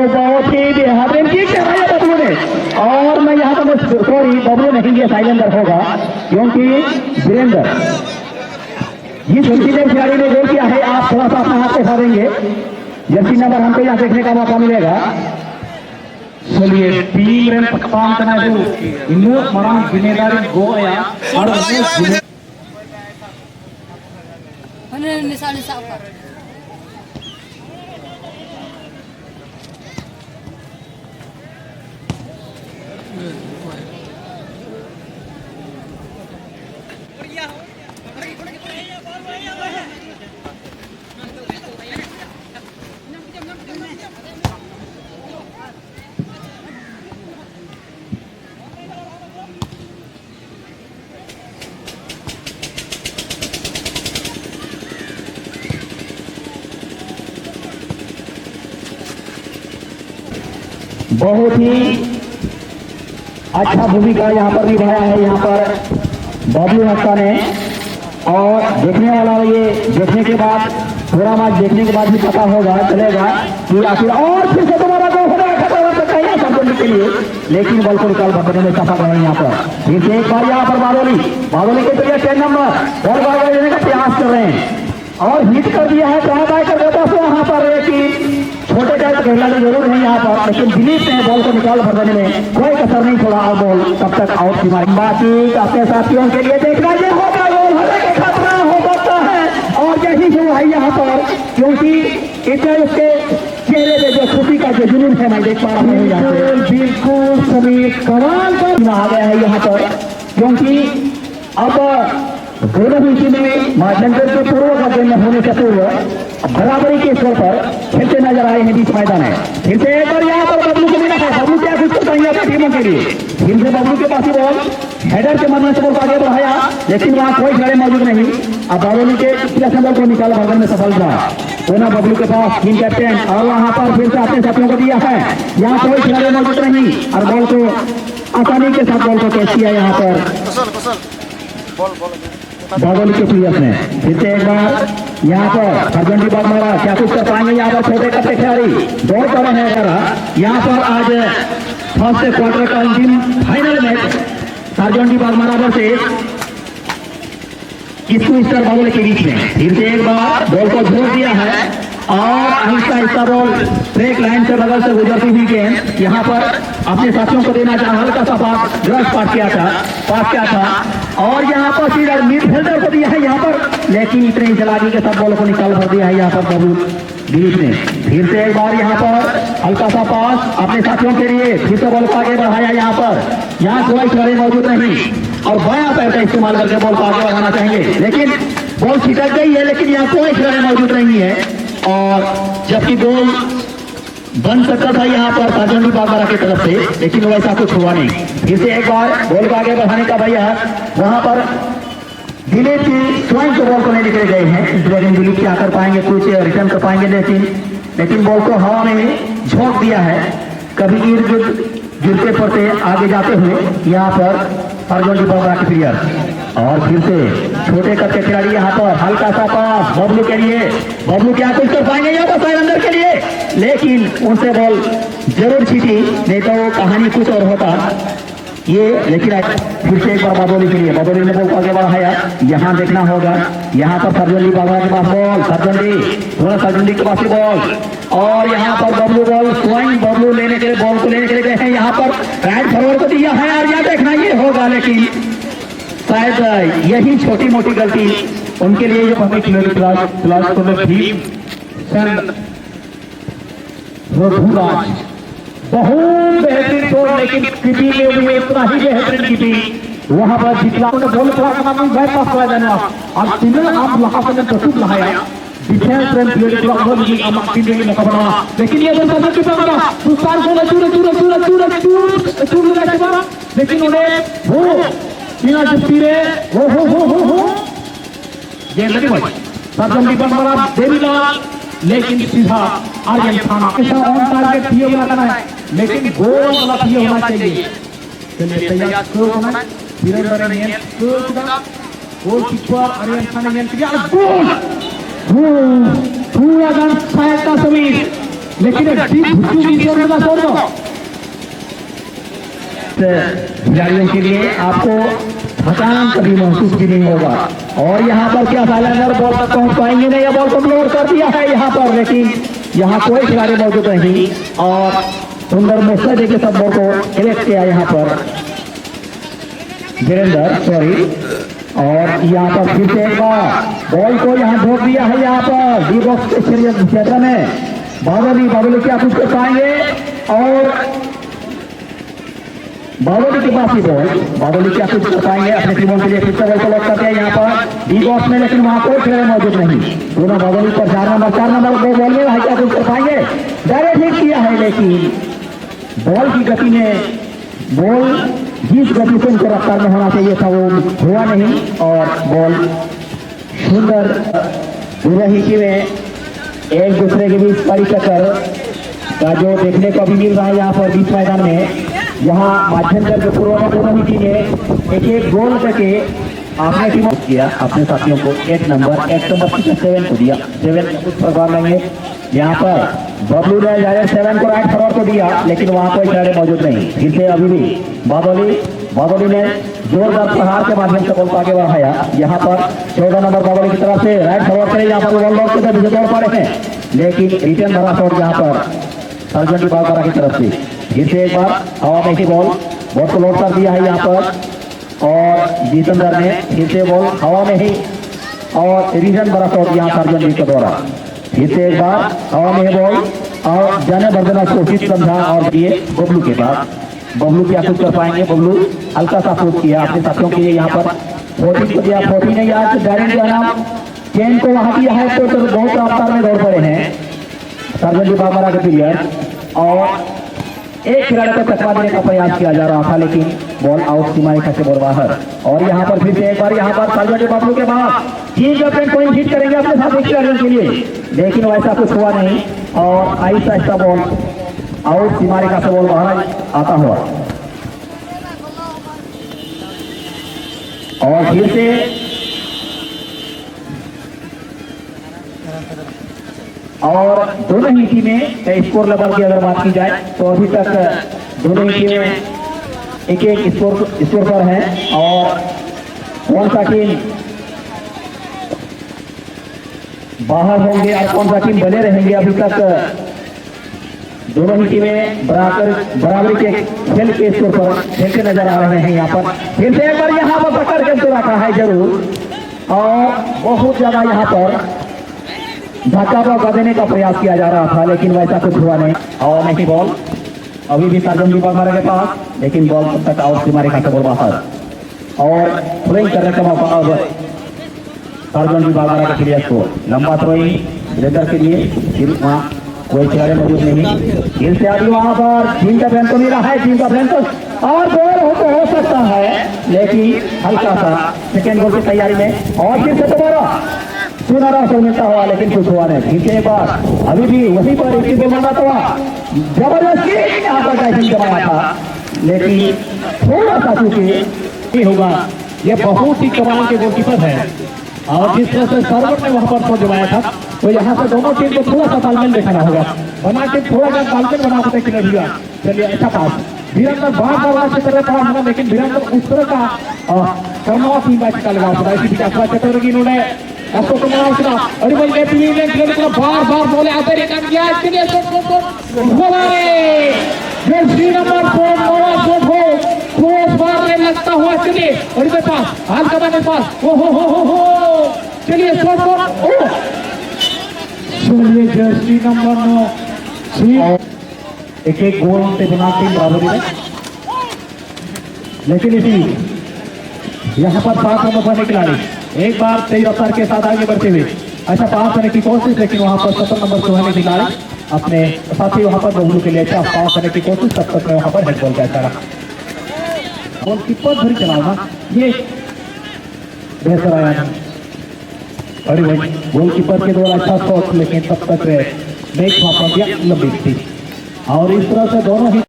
बहुत ही बेहतरीन किक कराया बबलू ने। और मैं यहाँ पर सॉरी बबलू नहीं, ये साइलेंडर होगा क्योंकि वीरेंद्र जिस खिलाड़ी ने गोल किया है, आप थोड़ा सा अपना हाथ दिखा देंगे। जर्सी नंबर हमको यहाँ देखने का मौका मिलेगा। चलिए टीम रन पकवान करना इन्नू मरांग जिम्मेदारी गोया और बहुत ही अच्छा भूमिका यहाँ पर निभाया है यहाँ पर बबलू हत्ता ने। और देखने वाला ये देखने के बाद थोड़ा मैच देखने के बाद भी पता होगा चलेगा कि आखिर और फिर से दोबारा गोल होगा के लिए, लेकिन बॉल को निकाल भरने में सफल रहे यहाँ पर। फिर से एक बार यहाँ पर बादोली के प्लेयर 10 नंबर बॉल बाहर लेने का प्रयास कर रहे हैं और हिट कर दिया है ट्राई कर देता है यहाँ पर। लेकिन छोटे टाइप खेलना तो जरूर नहीं यहाँ पर, लेकिन दिलीप ने बॉल को निकाल भर देने में कोई कसर नहीं छोड़ा और बॉल तब तक आउट की मारी। बाकी अपने साथियों के लिए देखना ये होगा गोल होने का खतरा हो सकता है। और यही जो है यहाँ पर, क्योंकि इतना उसके चेहरे पे जो खुशी का जो जुनून है मैं देख पा रहा हूँ यहाँ पे। बिल्कुल सभी कमाल पर आ गया है यहाँ पर, क्योंकि अब दोनों ही टीमें महाजनगढ़ के पूर्व का गेम होने से पूर्व बराबरी के स्तर पर खेलते नजर आए हैं बीच मैदान है। फिर से एक बार यहाँ पर बबलू को मिला है, बबलू क्या कुछ करता है अपनी टीमों के लिए। फिर से बबलू के पास ही बॉल हेडर के माध्यम से बॉल आगे बढ़ाया, लेकिन वहाँ कोई खिलाड़ी मौजूद नहीं। अब बादोली के बॉल को निकाल भरने में सफल रहा दोनों बबलू के पास टीम कैप्टन। और वहाँ पर फिर से अपने साथियों को दिया है, यहाँ कोई खिलाड़ी मौजूद नहीं और बॉल को आसानी के साथ बॉल को कैच किया यहाँ पर बादोली के प्लेयर्स ने। फिर से एक बार यहाँ पर सरजंडी बाग मारा, क्या कुछ कर पाएंगे यहाँ पर छोटे कट्टे खिलाड़ी दौड़ कर रहे हैं। यहाँ पर आज फर्स्ट क्वार्टर का अंतिम फाइनल मैच सरजंडी बाग मारा से इसको स्टार बादोली के बीच में। फिर से एक बार बॉल को छोड़ दिया है और आहिस्ता बॉल ब्रेक लाइन से बगल से गुजरती हुई गेंद यहाँ पर अपने साथियों को देना चाहा, हल्का सा पास किया था और यहाँ पर सीधा मिडफील्डर को दिया है यहाँ पर, लेकिन इतने ही जलागी के साथ बॉल को निकाल भर दिया है यहाँ पर बबलू दिलीप ने। फिर से एक बार यहाँ पर हल्का सा पास अपने साथियों के लिए, फिर से बॉल को आगे बढ़ाया यहाँ पर। यहाँ कोई खिलाड़ी मौजूद नहीं और बायां पैर का इस्तेमाल करके बॉल को आगे बढ़ाना चाहेंगे, लेकिन बॉल छिटक गई है, लेकिन यहाँ कोई खिलाड़ी मौजूद नहीं है। और जबकि गोल बन सकता था यहाँ पर सरजंडी बागमारा की तरफ से, लेकिन वैसा कुछ हुआ नहीं। फिर से एक बार बॉल को आगे बढ़ाने का भैया वहां पर दिलीप की स्वयं के बॉल को नहीं निकले गए हैं, लेकिन दिलीप क्या कर पाएंगे, कुछ रिटर्न कर पाएंगे, लेकिन बॉल को हवा में झोंक दिया है। कभी इर्द गिर्द गिरते पड़ते आगे जाते हुए यहाँ पर सरजंडी बागमारा के प्लेयर। और फिर से छोटे कद के खिलाड़ी यहाँ पर हल्का सा पास बबलू के लिए, बबलू क्या कुछ कर पाएंगे यहाँ पर अंदर के लिए, लेकिन उनसे बॉल जरूर छीटी, नहीं तो कहानी कुछ और होता ये। लेकिन फिर से एक बार बादोली के लिए, बादोली ने बॉल को आगे बढ़ाया। यहाँ देखना होगा, यहाँ पर सरजंडी बागमारा के पास बॉल, सरजंडी के पास बॉल और यहाँ पर बबलू बॉल स्वयं बबलू लेने के लिए बॉल को लेने के लिए गए हैं यहाँ पर, राइट फॉरवर्ड को दिया है और यहाँ देखना ये होगा, लेकिन शायद यही छोटी मोटी गलती उनके लिए हमें क्लास बहुत बेहतरीन गोल, लेकिन किटी में हुए इतना ही बेहतरीन किटी वहां पर जितना बोल अब तीनों आप लहासन प्रस्तुत लहाया डिफेंस रन प्लेयर क्लॉक हो ली अब तीन के मौका बना, लेकिन ये बंदा सबके पास बना सुस्तार को चूर लेकिन उन्हें वो तीना जुस्तीरे हो गेंद नहीं बची सरजंडी बागमारा देवीलाल, लेकिन सीधा आर्यन थाना ऑन टारगेट दिए हुआ करना है, लेकिन गोल वाला दिए होना चाहिए। चलिए तैयार स्कोर होना है, वीरेंद्र ने स्कोर किया, गोल कीपर आर्यन थाना ने किया गोल। पूरा गन सहायता समीर लेकिन एक डीप भुट्टू की छोड़ दो खिलाड़ियों के लिए आपको थकान कभी महसूस भी नहीं होगा। और यहाँ पर क्या साइलेंडर बॉल तक पहुंच पाएंगे नहीं, या बॉल को ब्लोर कर दिया है यहाँ पर, लेकिन यहाँ कोई खिलाड़ी मौजूद नहीं और सुंदर मुस्सा देके सब बॉल को कलेक्ट किया यहाँ पर वीरेंद्र, सॉरी। और यहाँ पर फिर से एक बार बॉल को यहाँ धोख दिया है यहाँ पर डी बॉक्स के क्षेत्र में। बादली क्या कुछ कर पाएंगे और बादली के पास ही बॉल, बादली क्या कुछ कर पाएंगे अपने टीमों के लिए। फिर से बॉल को लॉक करते हैं यहाँ पर डी बॉक्स में, लेकिन वहां कोई खिलाड़ी मौजूद नहीं। दोनों बादली पर 4 नंबर दो बॉल में भाई क्या कुछ कर पाएंगे। डायरेक्ट हिट किया है, लेकिन बॉल की गति में, बॉल जिस गति से उनको रफ्तार में होना चाहिए था वो हुआ नहीं और बॉल सुंदर दुरही में एक दूसरे के बीच कड़ी टक्कर का जो देखने को अभी मिल रहा है यहाँ पर बीच मैदान में। यहाँ माध्यमकर के पूर्व में दोनों ही टीमें एक गोल करके आपने टीमों किया, अपने साथियों को 8 नंबर 7 को दिया। 7 कुछ प्रभाव नहीं है यहाँ पर। बबलू ने डायरेक्ट 7 को राइट फॉरवर्ड को दिया, लेकिन वहां कोई खिलाड़ी मौजूद नहीं। फिर से अभी भी बादली ने जोरदार प्रहार के माध्यम से बॉल को आगे बढ़ाया। यहाँ पर 14 नंबर बादली की तरफ से राइट फॉरवर्ड करे, यहाँ पर बॉल लॉक के साथ दौड़ पा रहे हैं, लेकिन रिटर्न भरा शॉट यहाँ पर सर्जन बागरा की तरफ से। फिर से एक बार हवा में ही बॉल को लौट कर दिया है यहाँ पर और जितेंद्र ने फिर से बॉल हवा में ही और रिटर्न भरा शॉट यहाँ सर्जन के द्वारा। फिर से एक बार हवा में बॉल और जाने बर्दना कोशिश समझा और दिए बबलू के पास। बबलू क्या कुछ कर पाएंगे, बबलू हल्का सा शूट किया अपने साथियों के लिए यहाँ पर 14 को दिया। 14 ने आज डायरेक्ट जो है ना 10 को वहां किया है, तो बहुत रफ्तार में दौड़ पड़े हैं सर्जन बाबरा के प्लेयर और एक खिलाड़ी को चकमा देने का प्रयास किया जा रहा था, लेकिन बॉल आउट सीमा रेखा से बॉल बाहर। और यहाँ पर फिर से एक बार यहाँ पर सर्जन बाबू के बाद चीज अपने पॉइंट हिट करेंगे अपने साथ खिलाड़ियों के लिए, लेकिन वैसा कुछ हुआ नहीं और आहिस्ता आहिस्ता बॉल आउट सीमा रेखा से बॉल बाहर आता हुआ। और फिर से और दोनों ही टीमें के स्कोर लेवल की अगर बात की जाए तो अभी तक दोनों ही टीमें एक स्कोर पर है और कौन सा टीम बाहर होंगे और कौन सा टीम बने रहेंगे, अभी तक दोनों ही टीमें बराबरी के खेल के स्कोर पर खेलते नजर आ रहे हैं। यहाँ पर फिर से एक बार यहाँ पर पकड़ के तो रखा है जरूर और बहुत ज्यादा यहाँ पर धक्का बौका देने का प्रयास किया जा रहा था, लेकिन वैसा कुछ हुआ नहीं। और नहीं बॉल अभी भी सर्जन बागरा के पास, लेकिन बॉल तब तक आउट सीमा रेखा से बॉल बाहर और थ्रोइंग करने का मौका अब सर्जन बागरा के प्लेयर को। लंबा थ्रोइंग लेदर के लिए फिर वहाँ कोई खिलाड़ी मौजूद नहीं। फिर से अभी वहां पर टीम का फ्रेंड तो नहीं रहा है, टीम का फ्रेंड तो और गोल हो सकता है, लेकिन हल्का सा सेकेंड गोल की तैयारी में। और फिर से दोबारा सुनहरा अवसर मिलता हुआ, लेकिन कुछ हुआ नहीं। ठीक है, बार अभी भी वहीं पर एक गोल बना था, जबरदस्ती यहाँ पर टाइमिंग जमाया था, लेकिन थोड़ा सा चूंकि होगा ये बहुत ही कमाल के गोलकीपर है और जिस तरह से सर्वर ने वहां पर जमाया था, तो यहाँ से दोनों टीम को थोड़ा सा तालमेल दिखाना होगा, बना के थोड़ा सा तालमेल बना सकते कि नहीं। चलिए अच्छा पास वीरेंद्र बार से तरह पास होगा, लेकिन वीरेंद्र उस तरह का करना टीम मैच का लगा होता है। इसी बीच चतुर्वेदी इन्होंने ऐसा कमाना और बार बोले आते रिटर्न किया इसके लिए जर्सी नंबर 4 क्रॉस मारने लगता हुआ चलिए और इधर पास हाल का मैंने पास हो चलिए चलिए जर्सी नंबर 9 एक गोल से बना टीम बराबरी में, लेकिन इसी यहाँ पर 7 नंबर पर खिलाड़ी एक बार तेज रफ्तार के साथ आगे बढ़ते हुए अच्छा पास करने की कोशिश, लेकिन वहां पर 17 नंबर सुहाने खिलाड़ी अपने साथी वहां पर बबलू के लिए अच्छा पास करने की कोशिश, तब तक वहां पर हेड बॉल का अच्छा रहा। गोलकीपर धरी चलाना ये बेहतर आया नहीं, अरे भाई गोलकीपर के द्वारा अच्छा शॉट, लेकिन तब तक मैच वहां पर लंबी थी और इस तरह से दोनों ही